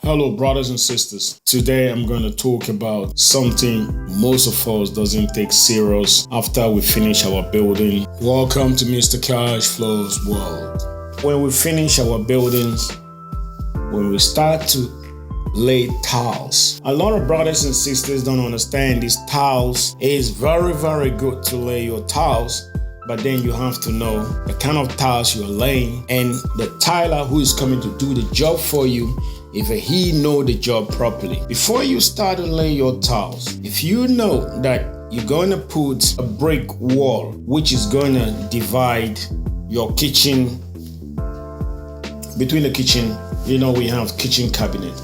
Hello brothers and sisters. Today I'm going to talk about something most of us doesn't take serious after we finish our building. Welcome to Mr. Cash Flow's world. When we finish our buildings, when we start to lay tiles, a lot of brothers and sisters don't understand these tiles. It is very good to lay your tiles, but then you have to know the kind of tiles you're laying and the tiler who is coming to do the job for you, if he know the job properly. Before you start to lay your tiles, if you know that you're going to put a brick wall which is going to divide your kitchen, between the kitchen, we have kitchen cabinet.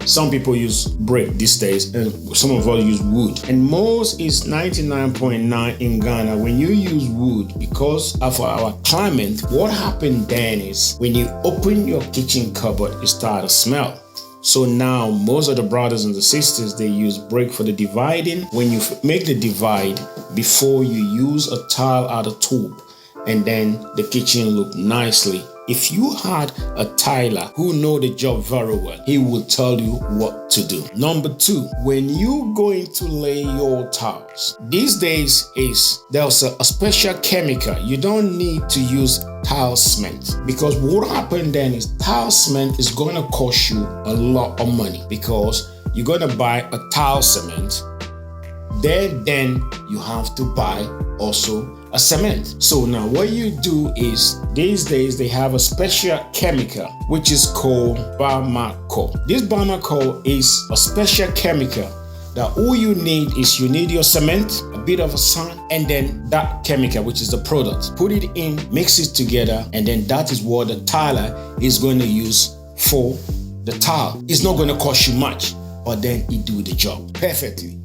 Some people use brick these days and some of us use wood. And most is 99.9 in Ghana. When you use wood, because of our climate, what happened then is when you open your kitchen cupboard, it starts to smell. So now most of the brothers and the sisters, they use brick for the dividing. When you make the divide, before you use a tile out of tube, and then the kitchen look nicely. If you had a tiler who know the job very well, he will tell you what to do. Number two, when you going to lay your tiles, these days there's a special chemical. You don't need to use tile cement, because what happened then is tile cement is going to cost you a lot of money, because you're going to buy a tile cement, then you have to buy also a cement. So now what you do is, these days they have a special chemical which is called Bamako. This Bamako is a special chemical that all you need is you need your cement, a bit of a sand, and then that chemical, which is the product. Put it in, mix it together, and then that is what the tiler is going to use for the tile. It's not going to cost you much, but then it do the job perfectly.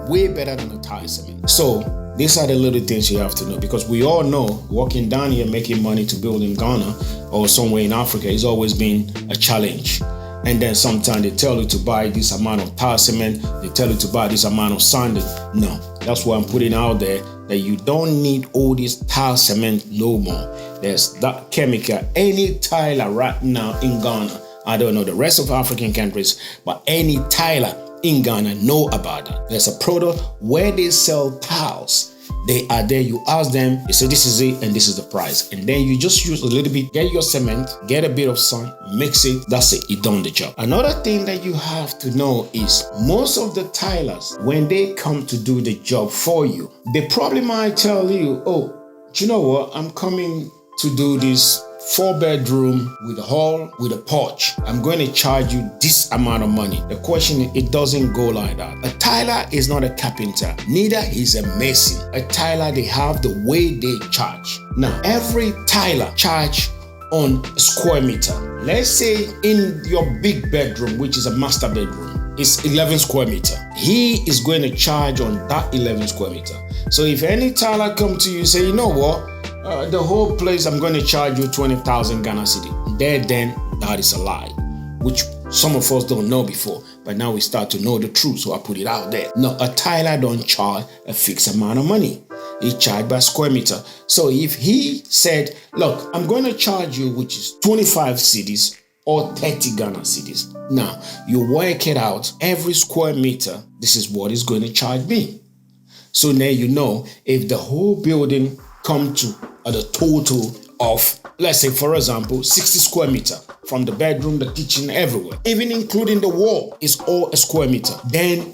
Way better than the tile cement. So these are the little things you have to know, because we all know walking down here making money to build in Ghana or somewhere in Africa has always been a challenge. And then sometimes they tell you to buy this amount of tile cement, they tell you to buy this amount of sand. No, that's why I'm putting out there that you don't need all this tile cement no more. There's that chemical. Any tiler right now in Ghana, I don't know the rest of African countries, but any tiler in Ghana know about that. There's a product where they sell tiles. They are there, you ask them, they say this is it and this is the price. And then you just use a little bit, get your cement, get a bit of sand, mix it, that's it, you done the job. Another thing that you have to know is most of the tilers, when they come to do the job for you, they probably might tell you, oh, do you know what, I'm coming to do this 4-bedroom with a hall, with a porch. I'm going to charge you this amount of money. The question is, it doesn't go like that. A tiler is not a carpenter, neither is a mason. A tiler, they have the way they charge. Now, every tiler charge on a square meter. Let's say in your big bedroom, which is a master bedroom, it's 11 square meter. He is going to charge on that 11 square meter. So if any tiler come to you and say, you know what, the whole place, I'm going to charge you 20,000 Ghana cedi. Then that is a lie, which some of us don't know before, but now we start to know the truth, so I put it out there. No, a tiler don't charge a fixed amount of money. He charged by square meter. So if he said, look, I'm going to charge you, which is 25 cedis or 30 Ghana cedis. Now, you work it out, every square meter, this is what he's going to charge me. So now you know if the whole building come to the total of, let's say for example, 60 square meter from the bedroom, the kitchen, everywhere, even including the wall, is all a square meter. Then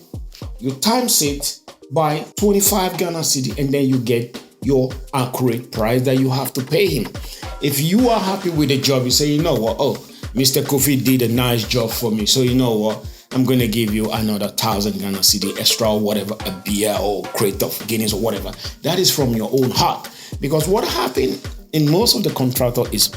you times it by 25 Ghana cedi, and then you get your accurate price that you have to pay him. If you are happy with the job, you say, you know what, oh, Mr. Kofi did a nice job for me, so you know what, I'm going to give you another 1,000 Ghana cedi extra or whatever, a beer or crate of Guinness or whatever. That is from your own heart. Because what happened in most of the contractor is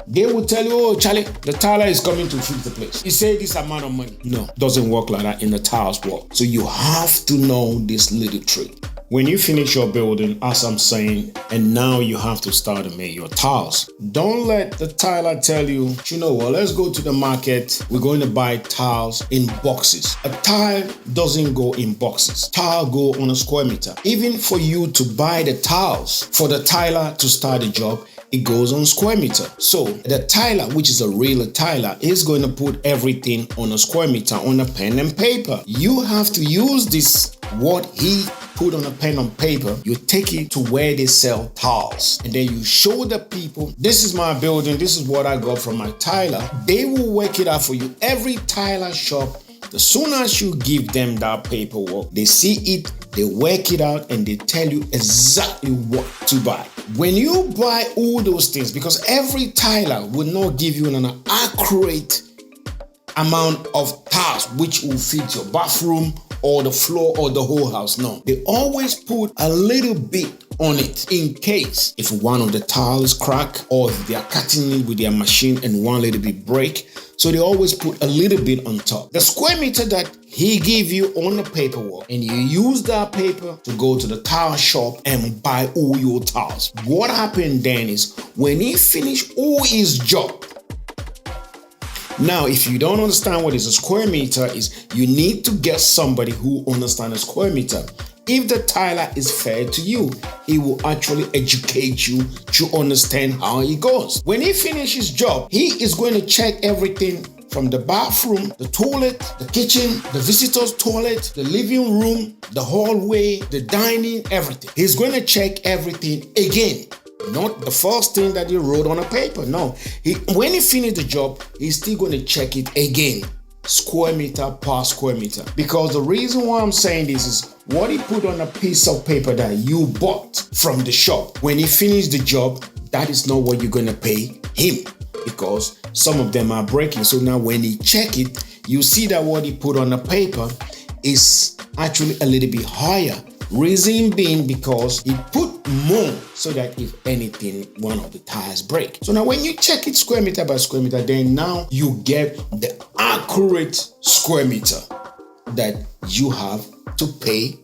they will tell you, oh, Charlie, the tiler is coming to fix the place. He said this amount of money. No, doesn't work like that in the tiles world. So you have to know this little trick. When you finish your building, as I'm saying, and now you have to start to make your tiles, don't let the tiler tell you, you know what, let's go to the market. We're going to buy tiles in boxes. A tile doesn't go in boxes. Tile go on a square meter. Even for you to buy the tiles, for the tiler to start the job, it goes on square meter. So the tiler, which is a real tiler, is going to put everything on a square meter on a pen and paper. You have to use this, what he put on a pen and paper. You take it to where they sell tiles, and then you show the people, this is my building, this is what I got from my tiler. They will work it out for you. Every tiler shop, as soon as you give them that paperwork, they see it, they work it out, and they tell you exactly what to buy. When you buy all those things, because every tiler will not give you an accurate amount of tiles which will fit your bathroom or the floor or the whole house. No, they always put a little bit on it in case if one of the tiles crack, or if they are cutting it with their machine and one little bit break. So they always put a little bit on top. The square meter that he give you on the paperwork, and you use that paper to go to the tile shop and buy all your tiles. What happened then is when he finished all his job. Now, if you don't understand what is a square meter is, you need to get somebody who understands a square meter. If the tiler is fair to you, he will actually educate you to understand how it goes. When he finishes his job, he is going to check everything from the bathroom, the toilet, the kitchen, the visitor's toilet, the living room, the hallway, the dining, everything. He's going to check everything again. Not the first thing that he wrote on a paper. No, when he finished the job, he's still going to check it again, square meter per square meter. Because the reason why I'm saying this is what he put on a piece of paper that you bought from the shop. When he finished the job, that is not what you're going to pay him, because some of them are breaking. So now when he check it, you see that what he put on the paper is actually a little bit higher. Reason being because he put more so that if anything, one of the tires break. So now when you check it square meter by square meter, then now you get the accurate square meter that you have to pay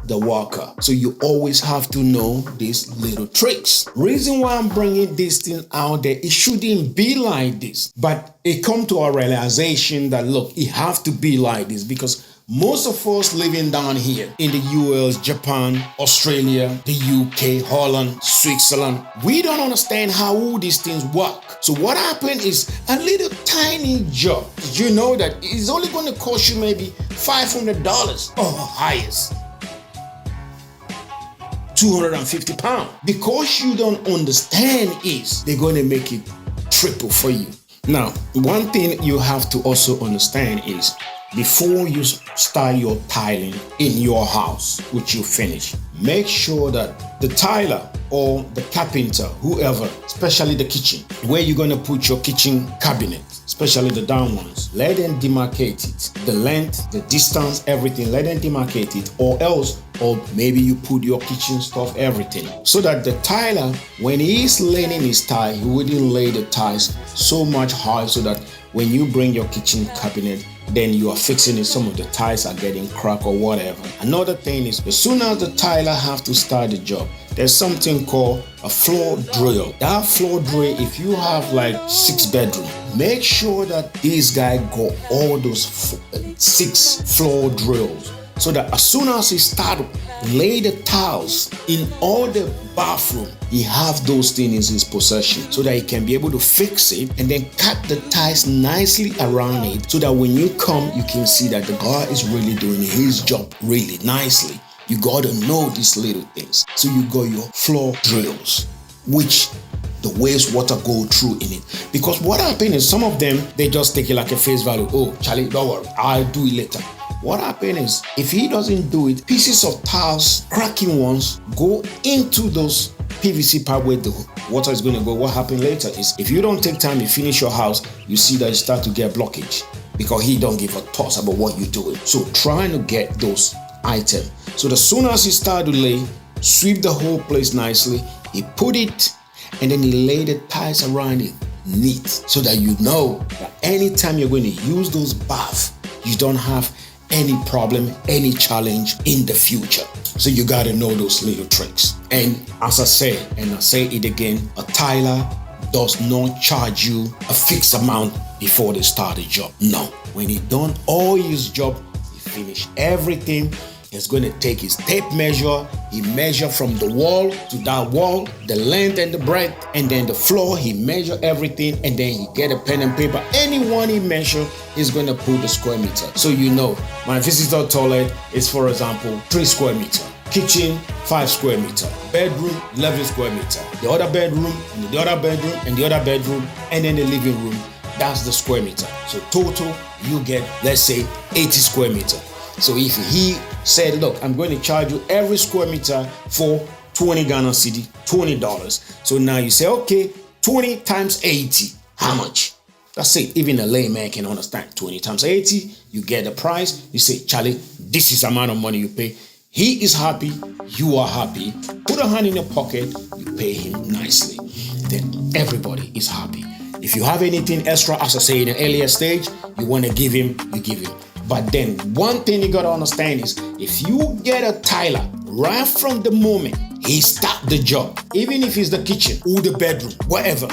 the worker. So you always have to know these little tricks. Reason why I'm bringing this thing out there, it shouldn't be like this, but it come to a realization that look, it have to be like this, because most of us living down here in the US, Japan, Australia, the UK, Holland, Switzerland, we don't understand how all these things work. So what happened is a little tiny job. Did you know that it's only going to cost you maybe $500 or highest £250? Because you don't understand is they're going to make it triple for you. Now, one thing you have to also understand is before you start your tiling in your house, which you finish, make sure that the tiler or the carpenter, whoever, especially the kitchen, where you're going to put your kitchen cabinet, especially the down ones, let them demarcate it. The length, the distance, everything, let them demarcate it, or else, or maybe you put your kitchen stuff, everything, so that the tiler, when he's laying his tile, he wouldn't lay the tiles so much high so that when you bring your kitchen cabinet, then you are fixing it, some of the tiles are getting cracked or whatever. Another thing is, as soon as the tiler have to start the job, there's something called a floor drill. That floor drill, if you have like 6 bedrooms, make sure that these guys got all those 6 floor drills, so that as soon as he start lay the tiles in all the bathroom, he have those things in his possession, so that he can be able to fix it and then cut the tiles nicely around it, so that when you come, you can see that the guy is really doing his job really nicely. You got to know these little things. So you got your floor drills, which the wastewater go through in it. Because what happened is some of them, they just take it like a face value. Oh, Charlie, don't worry, I'll do it later. What happens is, if he doesn't do it, pieces of tiles, cracking ones, go into those PVC pipe where the water is going to go. What happens later is, if you don't take time to finish your house, you see that you start to get blockage because he don't give a toss about what you're doing. So trying to get those items. So as soon as he start to lay, sweep the whole place nicely, he put it, and then he lay the tiles around it neat, so that you know that anytime you're going to use those baths, you don't have any problem, any challenge in the future. So you got to know those little tricks. And as I say, and I say it again, a tiler does not charge you a fixed amount before they start a job. No, when he done all his job, he finish everything, He's going to take his tape measure. He measure from the wall to that wall, the length and the breadth, and then the floor. He measure everything, and then he get a pen and paper. Anyone he measure is going to put the square meter. So you know, my visitor toilet is, for example, 3 square meter. Kitchen, 5 square meter. Bedroom, 11 square meter. The other bedroom, and the other bedroom, and the other bedroom, and then the living room. That's the square meter. So total, you get, let's say, 80 square meter. So if he said, look, I'm going to charge you every square meter for 20 Ghana cedi, $20. So now you say, okay, 20 times 80, how much? That's it. Even a layman can understand. 20 times 80, you get the price. You say, Charlie, this is the amount of money you pay. He is happy, you are happy. Put a hand in your pocket, you pay him nicely. Then everybody is happy. If you have anything extra, as I say in an earlier stage, you want to give him, you give him. But then one thing you got to understand is, if you get a tiler right from the moment he start the job, even if it's the kitchen or the bedroom, whatever,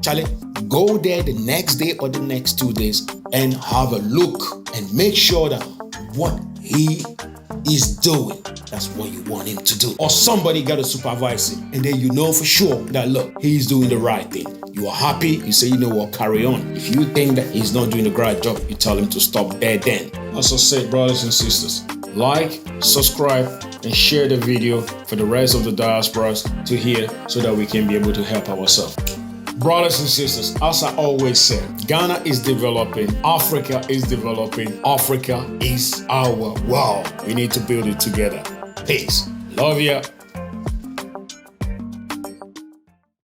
Charlie, go there the next day or the next 2 days and have a look and make sure that what he is doing, that's what you want him to do. Or somebody got to supervise him, and then you know for sure that, look, he's doing the right thing. You are happy, you say, you know what, carry on. If you think that he's not doing the right job, you tell him to stop there then. As I said, brothers and sisters, like, subscribe, and share the video for the rest of the diasporas to hear, so that we can be able to help ourselves. Brothers and sisters, as I always say, Ghana is developing, Africa is developing, Africa is our world. We need to build it together. Peace. Love ya.